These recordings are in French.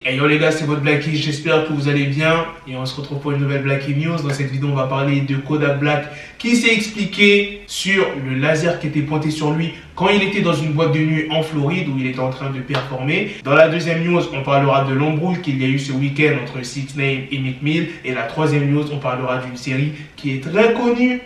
Hey yo les gars, c'est votre Blackie, j'espère que vous allez bien et on se retrouve pour une nouvelle Blackie News. Dans cette vidéo, on va parler de Kodak Black qui s'est expliqué sur le laser qui était pointé sur lui quand il était dans une boîte de nuit en Floride où il était en train de performer. Dans la deuxième news, on parlera de l'embrouille qu'il y a eu ce week-end entre 6ix9ine et Meek Mill. Et la troisième news, on parlera d'une série qui est très connue.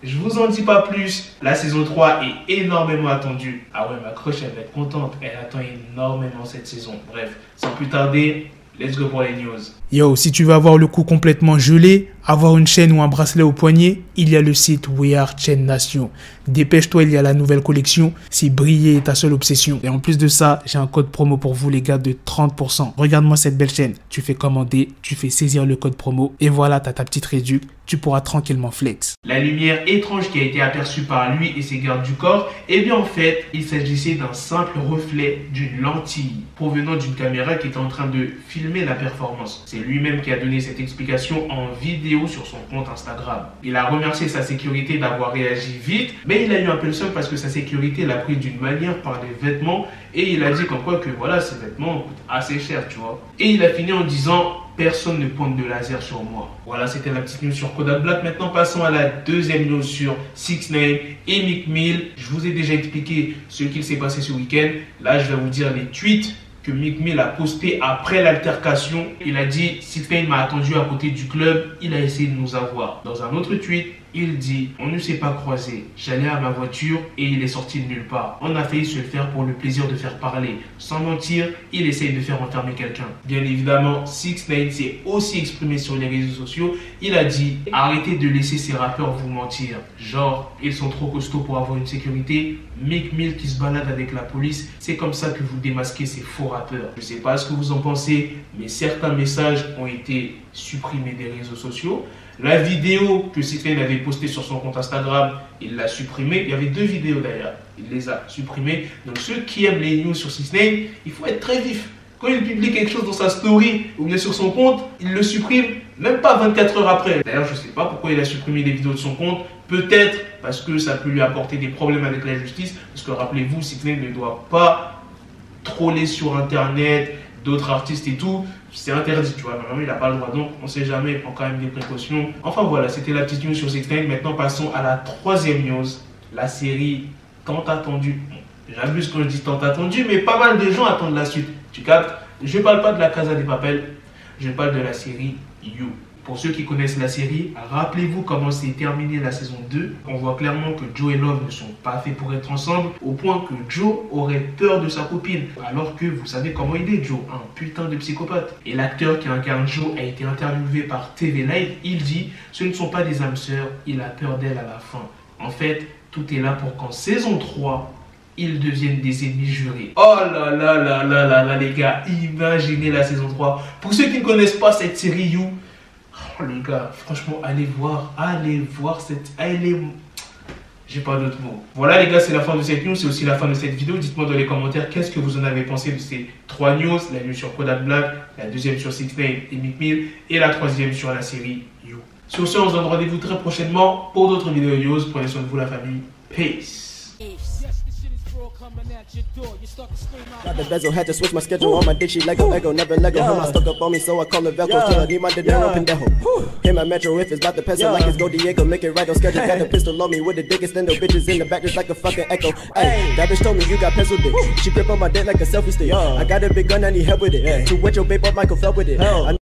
Je vous en dis pas plus, la saison 3 est énormément attendue. Ah ouais, ma crush, elle va être contente, elle attend énormément cette saison. Bref, sans plus tarder, let's go pour les news. Yo, si tu veux avoir le cou complètement gelé, avoir une chaîne ou un bracelet au poignet, il y a le site We Are Chain Nation. Dépêche-toi, il y a la nouvelle collection, si briller est ta seule obsession. Et en plus de ça, j'ai un code promo pour vous les gars de 30%. Regarde-moi cette belle chaîne, tu fais commander, tu fais saisir le code promo et voilà, t'as ta petite réduc, tu pourras tranquillement flex. La lumière étrange qui a été aperçue par lui et ses gardes du corps, eh bien en fait, il s'agissait d'un simple reflet d'une lentille provenant d'une caméra qui était en train de filmer la performance. C'est lui-même qui a donné cette explication en vidéo sur son compte Instagram. Il a remercié sa sécurité d'avoir réagi vite, mais il a eu un peu le seum parce que sa sécurité l'a pris d'une manière par les vêtements et il a dit comme quoi que voilà, ces vêtements coûtent assez cher, tu vois. Et il a fini en disant: personne ne pointe de laser sur moi. Voilà, c'était la petite news sur Kodak Black. Maintenant, passons à la deuxième news sur 6ix9ine et Meek Mill. Je vous ai déjà expliqué ce qu'il s'est passé ce week-end. Là, je vais vous dire les tweets que Meek Mill a posté après l'altercation. Il a dit: 6ix9ine m'a attendu à côté du club, il a essayé de nous avoir. Dans un autre tweet, il dit: on ne s'est pas croisé, j'allais à ma voiture et il est sorti de nulle part. On a failli se le faire pour le plaisir de faire parler. Sans mentir, il essaye de faire enfermer quelqu'un. Bien évidemment, 6ix9ine s'est aussi exprimé sur les réseaux sociaux. Il a dit: arrêtez de laisser ces rappeurs vous mentir. Genre, ils sont trop costauds pour avoir une sécurité. Meek Mill qui se balade avec la police, c'est comme ça que vous démasquez ces faux rappeurs. Je ne sais pas ce que vous en pensez, mais certains messages ont été supprimés des réseaux sociaux. La vidéo que 6ix9ine avait postée sur son compte Instagram, il l'a supprimée. Il y avait deux vidéos d'ailleurs, il les a supprimées. Donc ceux qui aiment les news sur 6ix9ine, il faut être très vif. Quand il publie quelque chose dans sa story ou bien sur son compte, il le supprime même pas 24 heures après. D'ailleurs, je ne sais pas pourquoi il a supprimé les vidéos de son compte. Peut-être parce que ça peut lui apporter des problèmes avec la justice. Parce que rappelez-vous, 6ix9ine ne doit pas troller sur internet d'autres artistes et tout. C'est interdit, tu vois. Normalement, il n'a pas le droit. Donc, on ne sait jamais, il prend quand même des précautions. Enfin voilà, c'était la petite news sur 6ix9ine. Maintenant, passons à la troisième news. La série tant attendue. J'abuse quand je dis tant attendue, mais pas mal de gens attendent la suite. Tu captes? Je ne parle pas de la Casa de Papel, je parle de la série You. Pour ceux qui connaissent la série, rappelez-vous comment s'est terminée la saison 2. On voit clairement que Joe et Love ne sont pas faits pour être ensemble, au point que Joe aurait peur de sa copine. Alors que vous savez comment il est, Joe, un putain de psychopathe. Et l'acteur qui incarne Joe a été interviewé par TV Live. Il dit: ce ne sont pas des âmes sœurs, il a peur d'elle à la fin. En fait, tout est là pour qu'en saison 3, ils deviennent des ennemis jurés. Oh là là là là là là les gars, imaginez la saison 3. Pour ceux qui ne connaissent pas cette série You, oh les gars, franchement, allez voir cette... J'ai pas d'autres mots. Voilà les gars, c'est la fin de cette news, c'est aussi la fin de cette vidéo. Dites-moi dans les commentaires qu'est-ce que vous en avez pensé de ces trois news. La news sur Kodak Black, la deuxième sur 6ix9ine et Meek Mill et la troisième sur la série You. Sur ce, on se donne rendez-vous très prochainement pour d'autres vidéos news. Prenez soin de vous la famille. Peace. Got the bezel, had to switch my schedule on my dick, she Lego, never Lego. Her stuck up on me, so I call it Velcro. Till I need my dinero pendejo. Hit my metro if it's about the peso, like it's Go Diego, make it right on schedule. Got the pistol on me with the dick extender, bitches in the back just like a fucking echo. Hey, that bitch told me you got pencil dick. She grip on my dick like a selfie stick. I got a big gun, I need help with it. To wet your babe up, Michael fell with it.